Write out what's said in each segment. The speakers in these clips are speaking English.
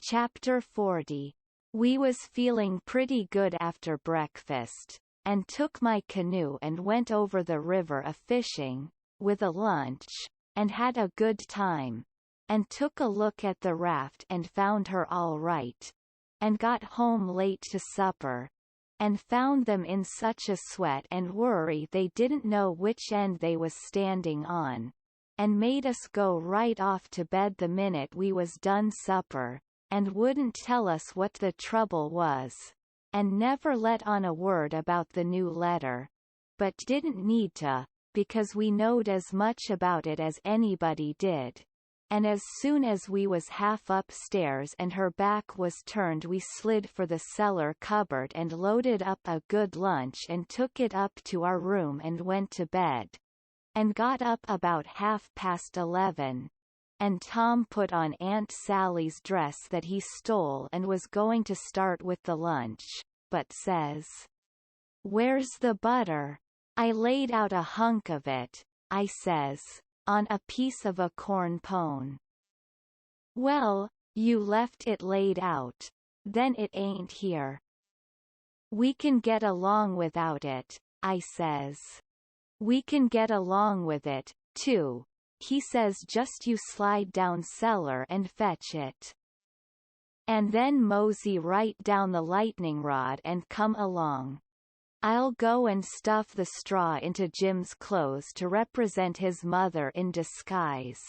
Chapter 40. We was feeling pretty good after breakfast, and took my canoe and went over the river a-fishing, with a lunch, and had a good time, and took a look at the raft and found her all right, and got home late to supper, and found them in such a sweat and worry they didn't know which end they was standing on, and made us go right off to bed the minute we was done supper, and wouldn't tell us what the trouble was, and never let on a word about the new letter, but didn't need to, because we knowed as much about it as anybody did. And as soon as we was half upstairs and her back was turned, we slid for the cellar cupboard and loaded up a good lunch and took it up to our room and went to bed, and got up about 11:30. And Tom put on Aunt Sally's dress that he stole and was going to start with the lunch, but says, "Where's the butter? I laid out a hunk of it," I says, "on a piece of a corn pone." "Well, you left it laid out. Then it ain't here." "We can get along without it," I says. "We can get along with it, too," he says, "just you slide down cellar and fetch it. And then mosey right down the lightning rod and come along. I'll go and stuff the straw into Jim's clothes to represent his mother in disguise,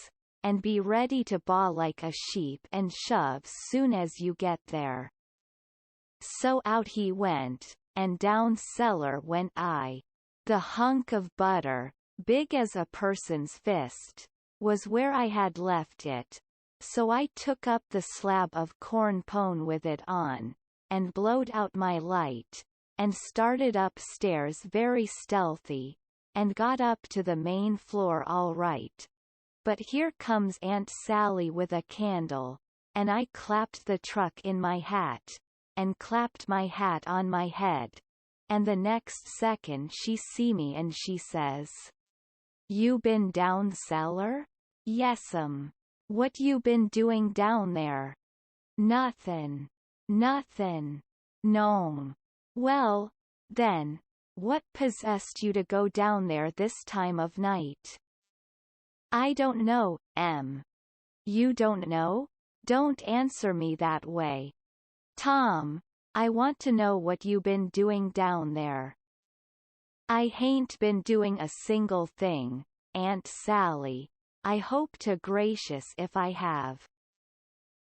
and be ready to baw like a sheep and shove soon as you get there." So out he went, and down cellar went I. The hunk of butter, big as a person's fist, was where I had left it, so I took up the slab of corn pone with it on, and blowed out my light, and started upstairs very stealthy, and got up to the main floor all right. But here comes Aunt Sally with a candle, and I clapped the truck in my hat, and clapped my hat on my head, and the next second she see me and she says, "You been down cellar?" "Yes'm." "What you been doing down there?" "Nothin'." "Nothin'." "No'm." "Well, then, what possessed you to go down there this time of night?" "I don't know, Em." "You don't know? Don't answer me that way. Tom, I want to know what you been doing down there." "I hain't been doing a single thing, Aunt Sally. I hope to gracious if I have."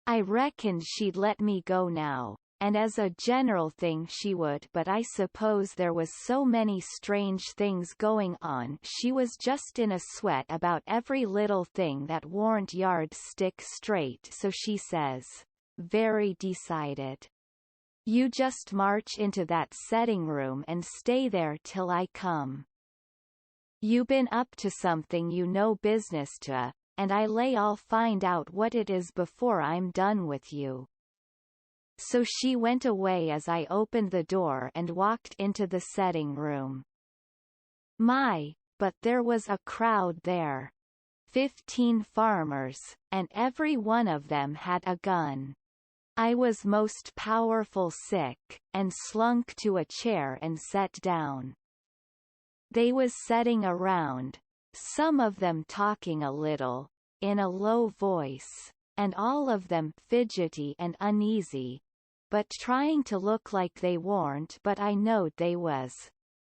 I reckoned she'd let me go now, and as a general thing she would, but I suppose there was so many strange things going on she was just in a sweat about every little thing that warn't yardstick straight, so she says, very decided, "You just march into that setting room and stay there till I come. You been up to something you no business to, and I lay I'll find out what it is before I'm done with you." So she went away as I opened the door and walked into the setting room. My, but there was a crowd there. 15 farmers, and every one of them had a gun. I was most powerful sick, and slunk to a chair and sat down. They was setting around, some of them talking a little, in a low voice, and all of them fidgety and uneasy, but trying to look like they warn't, but I knowed they was,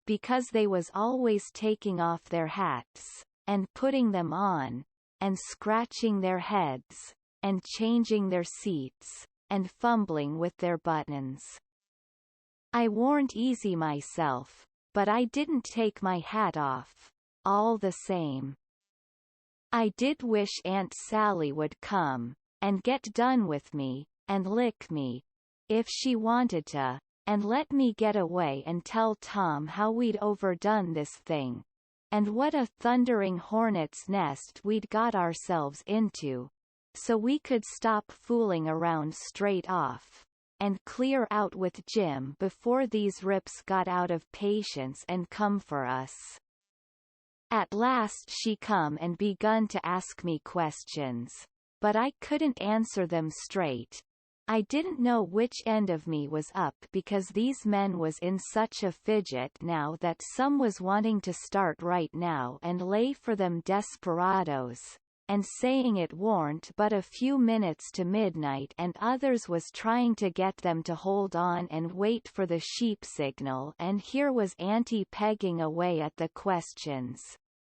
because they was always taking off their hats, and putting them on, and scratching their heads, and changing their seats, and fumbling with their buttons. I warn't easy myself, but I didn't take my hat off, all the same. I did wish Aunt Sally would come, and get done with me, and lick me, if she wanted to, and let me get away and tell Tom how we'd overdone this thing, and what a thundering hornet's nest we'd got ourselves into, so we could stop fooling around straight off, and clear out with Jim before these rips got out of patience and come for us. At last she come and begun to ask me questions, but I couldn't answer them straight, I didn't know which end of me was up because these men was in such a fidget now that some was wanting to start right now and lay for them desperados, and saying it warn't but a few minutes to midnight, and others was trying to get them to hold on and wait for the sheep signal, and here was Auntie pegging away at the questions.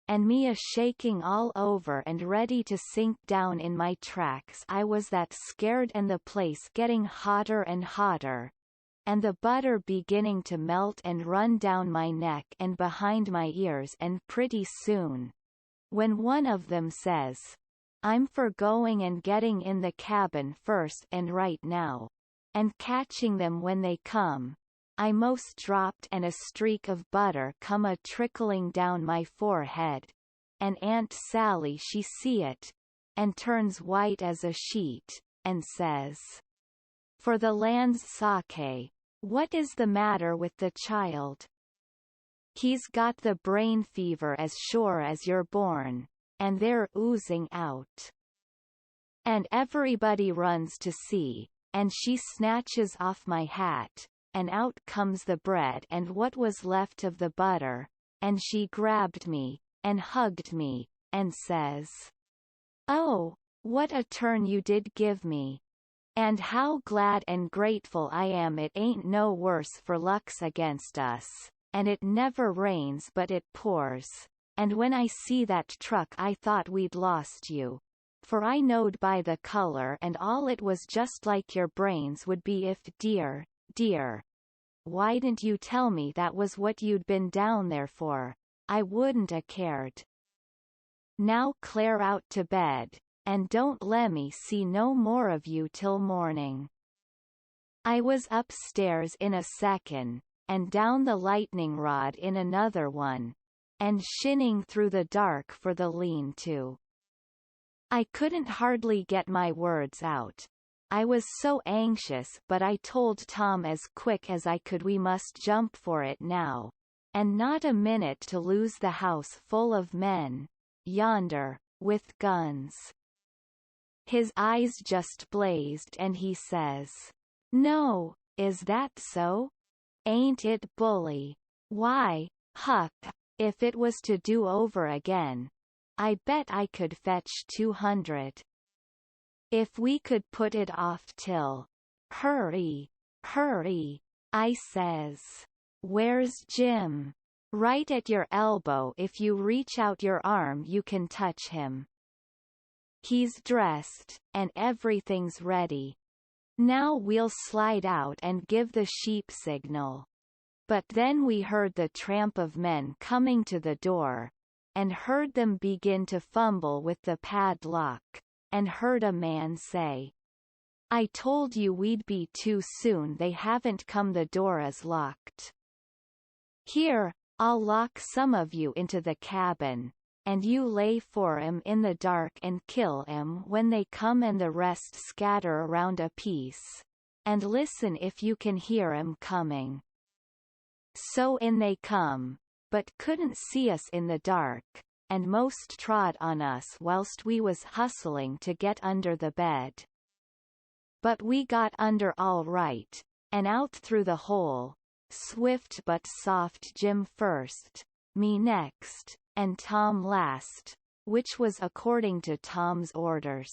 And me a-shaking all over and ready to sink down in my tracks. I was that scared, and the place getting hotter and hotter, and the butter beginning to melt and run down my neck and behind my ears, and pretty soon, when one of them says, "I'm for going and getting in the cabin first and right now," and catching them when they come, I most dropped, and a streak of butter come a-trickling down my forehead, and Aunt Sally she see it, and turns white as a sheet, and says, "For the land's sake, what is the matter with the child? He's got the brain fever as sure as you're born, and they're oozing out." And everybody runs to see, and she snatches off my hat, and out comes the bread and what was left of the butter, and she grabbed me, and hugged me, and says, "Oh, what a turn you did give me. And how glad and grateful I am it ain't no worse for luck's against us, and it never rains but it pours, and when I see that truck I thought we'd lost you. For I knowed by the color and all it was just like your brains would be if dear, why didn't you tell me that was what you'd been down there for? I wouldn't a cared. Now Claire out to bed, and don't lemme see no more of you till morning." I was upstairs in a second, and down the lightning rod in another one, and shinning through the dark for the lean-to. I couldn't hardly get my words out. I was so anxious, but I told Tom as quick as I could we must jump for it now, and not a minute to lose, the house full of men, yonder, with guns. His eyes just blazed and he says, "No, is that so? Ain't it bully? Why, Huck, if it was to do over again, I bet I could fetch 200. If we could put it off till—" "Hurry, hurry," I says. "Where's Jim?" "Right at your elbow, if you reach out your arm you can touch him. He's dressed, and everything's ready. Now we'll slide out and give the sheep signal." But then we heard the tramp of men coming to the door, and heard them begin to fumble with the padlock, and heard a man say, "I told you we'd be too soon, they haven't come, the door is locked. Here, I'll lock some of you into the cabin, and you lay for 'em in the dark and kill 'em when they come, and the rest scatter around a piece, and listen if you can hear 'em coming." So in they come, but couldn't see us in the dark, and most trod on us whilst we was hustling to get under the bed. But we got under all right, and out through the hole, swift but soft, Jim first, me next, and Tom last, which was according to Tom's orders.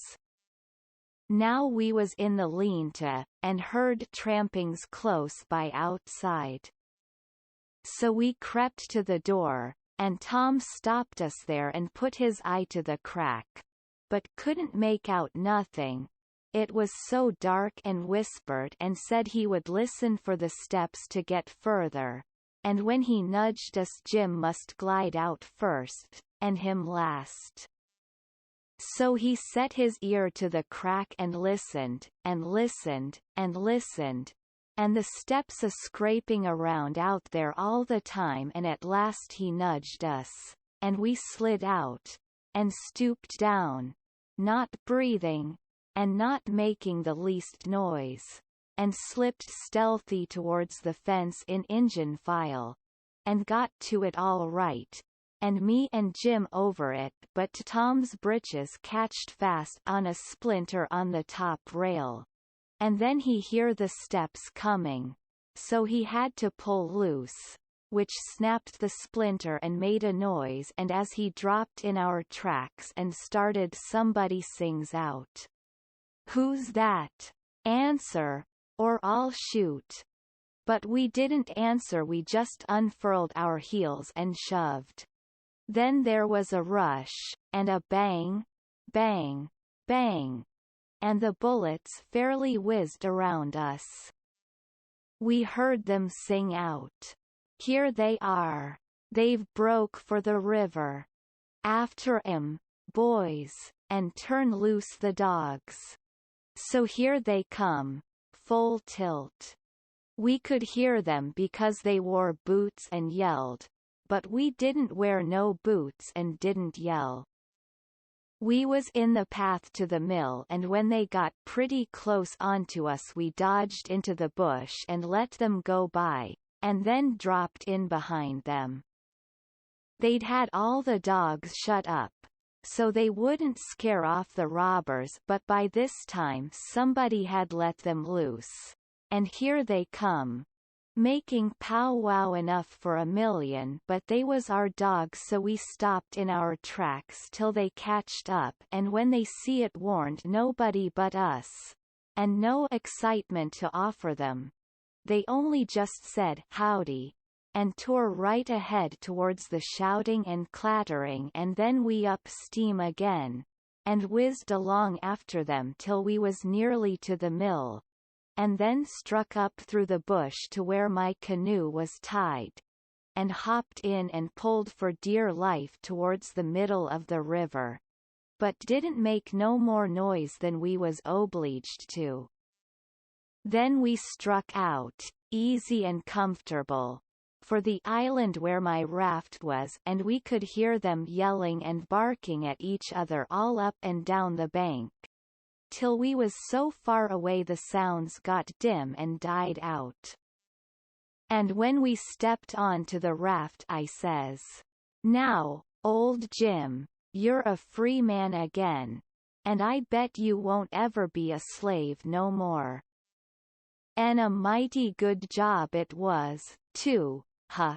Now we was in the lean-to, and heard trampings close by outside. So we crept to the door, and Tom stopped us there and put his eye to the crack, but couldn't make out nothing. It was so dark, and whispered and said he would listen for the steps to get further, and when he nudged us Jim must glide out first, and him last. So he set his ear to the crack and listened, and listened, and listened, and the steps a-scraping around out there all the time, and at last he nudged us, and we slid out, and stooped down, not breathing, and not making the least noise, and slipped stealthy towards the fence in Injun file, and got to it all right, and me and Jim over it, but Tom's breeches catched fast on a splinter on the top rail, and then he hear the steps coming. So he had to pull loose, which snapped the splinter and made a noise, and as he dropped in our tracks and started, somebody sings out, "Who's that? Answer, or I'll shoot." But we didn't answer, we just unfurled our heels and shoved. Then there was a rush, and a bang, bang, bang, and the bullets fairly whizzed around us. We heard them sing out, "Here they are. They've broke for the river. After 'em, boys, and turn loose the dogs. So here they come, full tilt." We could hear them because they wore boots and yelled, but we didn't wear no boots and didn't yell. We was in the path to the mill, and when they got pretty close onto us we dodged into the bush and let them go by, and then dropped in behind them. They'd had all the dogs shut up, so they wouldn't scare off the robbers, but by this time somebody had let them loose. And here they come, making pow-wow enough for a million, but they was our dogs, so we stopped in our tracks till they catched up, and when they see it warned nobody but us, and no excitement to offer them. They only just said "howdy," and tore right ahead towards the shouting and clattering, and then we up steam again, and whizzed along after them till we was nearly to the mill, and then struck up through the bush to where my canoe was tied, and hopped in and pulled for dear life towards the middle of the river, but didn't make no more noise than we was obliged to. Then we struck out, easy and comfortable, for the island where my raft was, and we could hear them yelling and barking at each other all up and down the bank, till we was so far away the sounds got dim and died out. And when we stepped on to the raft I says, "Now, old Jim, you're a free man again, and I bet you won't ever be a slave no more." And a mighty good job it was, too, huh?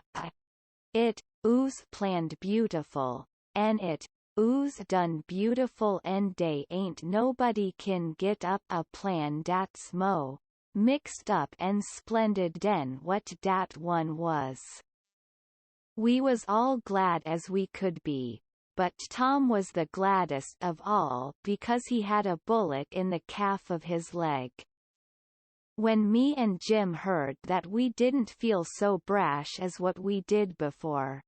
It, ooze planned beautiful, and it, ooze done beautiful, and day ain't nobody kin get up a plan dat's mo mixed up and splendid den what dat one was. We was all glad as we could be, but Tom was the gladdest of all because he had a bullet in the calf of his leg. When me and Jim heard that, we didn't feel so brash as what we did before.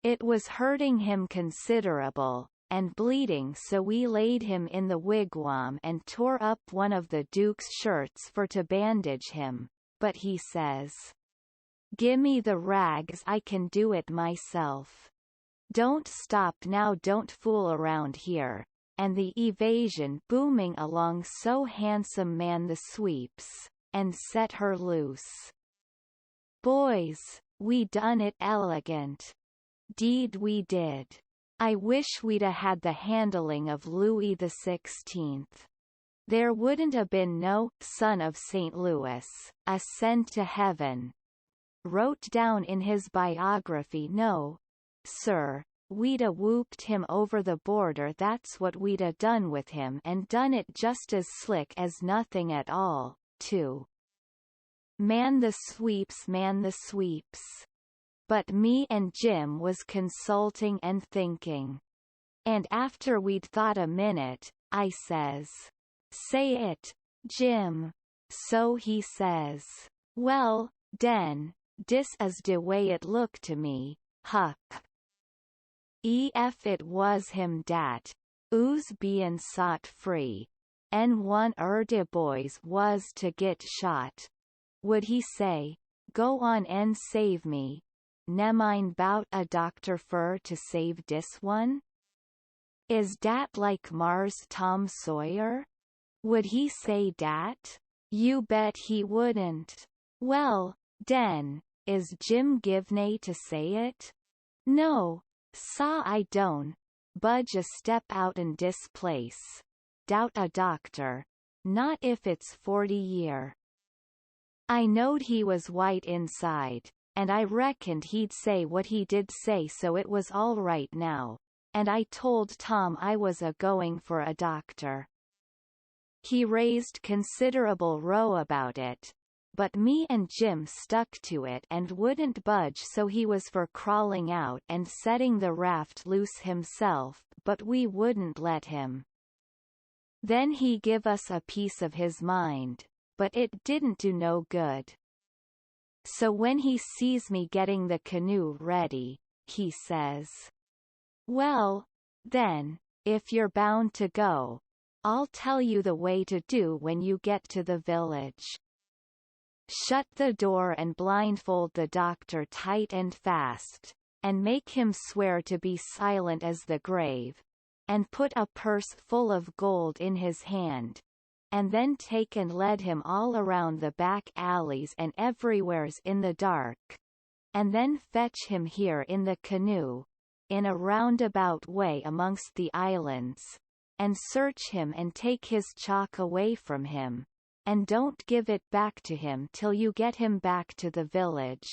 It was hurting him considerable, and bleeding, so we laid him in the wigwam and tore up one of the Duke's shirts for to bandage him, but he says, "Gimme the rags, I can do it myself. Don't stop now, don't fool around here," and the evasion booming along so handsome man the sweeps, and set her loose. Boys, we done it elegant. Deed we did. I wish we'd a had the handling of Louis XVI. There wouldn't a been no "Son of St. Louis, ascend to heaven," wrote down in his biography. No, sir, we'd a whooped him over the border, that's what we'd a done with him, and done it just as slick as nothing at all, too. Man the sweeps, man the sweeps. But me and Jim was consulting and thinking. And after we'd thought a minute, I says, "Say it, Jim." So he says, "Well, den, dis is de way it look to me, Huck. Ef it was him dat, ooze bein' sot free, en one er de boys was to get shot, would he say, 'Go on en save me, nemine bout a doctor fur to save dis one'? Is dat like Mars Tom Sawyer? Would he say dat? You bet he wouldn't. Well, den, is Jim Givney to say it? No, saw I don't budge a step outen dis place. Doubt a doctor, not if it's 40 year. I knowed he was white inside, and I reckoned he'd say what he did say, so it was all right now, and I told Tom I was a-going for a doctor. He raised considerable row about it, but me and Jim stuck to it and wouldn't budge, so he was for crawling out and setting the raft loose himself, but we wouldn't let him. Then he give us a piece of his mind, but it didn't do no good. So when he sees me getting the canoe ready, he says, "Well, then, if you're bound to go, I'll tell you the way to do when you get to the village. Shut the door and blindfold the doctor tight and fast, and make him swear to be silent as the grave, and put a purse full of gold in his hand, and then take and lead him all around the back alleys and everywheres in the dark, and then fetch him here in the canoe, in a roundabout way amongst the islands, and search him and take his chalk away from him, and don't give it back to him till you get him back to the village,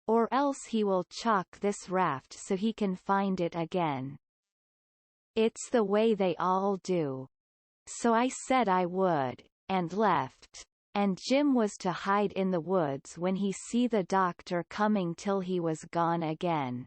or else he will chalk this raft so he can find it again. It's the way they all do." So I said I would, and left, and Jim was to hide in the woods when he see the doctor coming till he was gone again.